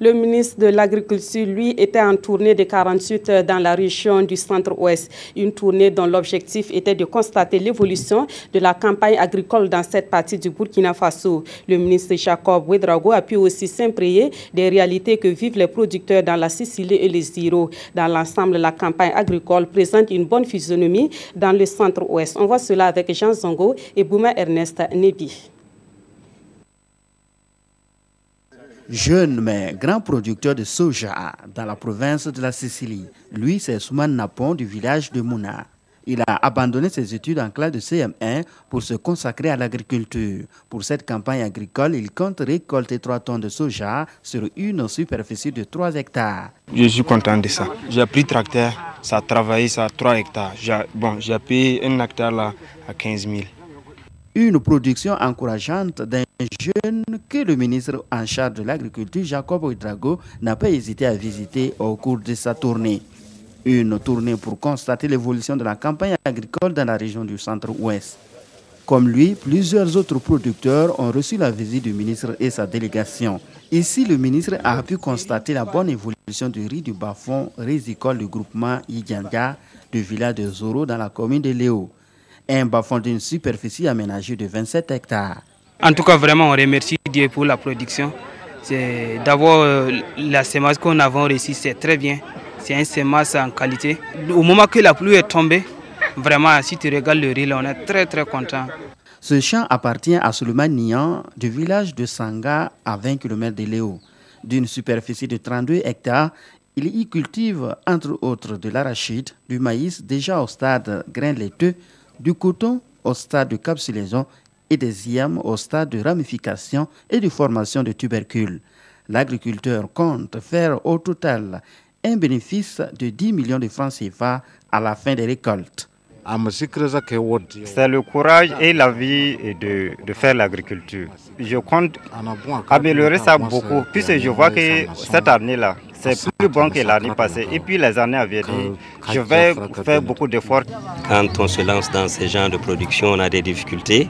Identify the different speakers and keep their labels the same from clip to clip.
Speaker 1: Le ministre de l'Agriculture, lui, était en tournée de 48 dans la région du Centre-Ouest. Une tournée dont l'objectif était de constater l'évolution de la campagne agricole dans cette partie du Burkina Faso. Le ministre Jacob Ouédraogo a pu aussi s'imprégner des réalités que vivent les producteurs dans la Sicile et les Îlots. Dans l'ensemble, la campagne agricole présente une bonne physionomie dans le Centre-Ouest. On voit cela avec Jean Zongo et Bouma Ernest Nebi.
Speaker 2: Jeune mais grand producteur de soja dans la province de la Sicile, lui c'est Soumane Napon du village de Mouna. Il a abandonné ses études en classe de CM1 pour se consacrer à l'agriculture. Pour cette campagne agricole, il compte récolter 3 tonnes de soja sur une superficie de 3 hectares.
Speaker 3: Je suis content de ça. J'ai pris tracteur, ça a travaillé ça à 3 hectares. J'ai payé un hectare là à 15 000.
Speaker 2: Une production encourageante d'un jeune que le ministre en charge de l'agriculture, Jacob Ouédraogo, n'a pas hésité à visiter au cours de sa tournée. Une tournée pour constater l'évolution de la campagne agricole dans la région du Centre-Ouest. Comme lui, plusieurs autres producteurs ont reçu la visite du ministre et sa délégation. Ici, le ministre a pu constater la bonne évolution du riz du bas-fond risicole du groupement Yiganga du village de Zoro dans la commune de Léo. Un bas-fond d'une superficie aménagée de 27 hectares.
Speaker 4: En tout cas, vraiment, on remercie Dieu pour la production. C'est d'abord la semence qu'on a reçue, c'est très bien. C'est une semence en qualité. Au moment que la pluie est tombée, vraiment, si tu regardes le riz, là, on est très très content.
Speaker 2: Ce champ appartient à Souleymane Nian du village de Sanga à 20 km de Léo. D'une superficie de 32 hectares, il y cultive entre autres de l'arachide, du maïs déjà au stade grain laiteux, du coton au stade de capsulaison et des yams au stade de ramification et de formation de tubercules. L'agriculteur compte faire au total un bénéfice de 10 millions de francs CFA à la fin des récoltes.
Speaker 5: C'est le courage et la vie de faire l'agriculture. Je compte améliorer ça beaucoup, puisque je vois que cette année-là, c'est plus bon que l'année passée. Et puis les années à venir, je vais faire beaucoup d'efforts.
Speaker 6: Quand on se lance dans ce genre de production, on a des difficultés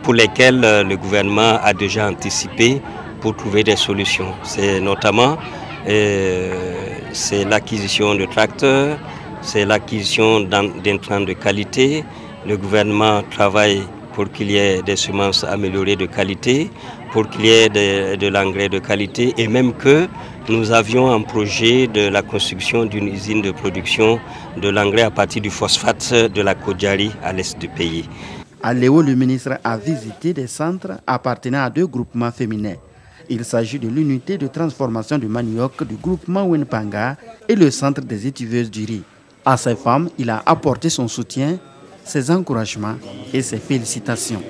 Speaker 6: pour lesquelles le gouvernement a déjà anticipé pour trouver des solutions. C'est notamment c'est l'acquisition de tracteurs, c'est l'acquisition d'intrants de qualité. Le gouvernement travaille pour qu'il y ait des semences améliorées de qualité, pour qu'il y ait de l'engrais de qualité et même que nous avions un projet de la construction d'une usine de production de l'engrais à partir du phosphate de la Kodjari à l'est du pays.
Speaker 2: À Léo, le ministre a visité des centres appartenant à 2 groupements féminins. Il s'agit de l'unité de transformation du manioc du groupement Wenpanga et le centre des étiveuses du riz. À ces femmes, il a apporté son soutien, ses encouragements et ses félicitations.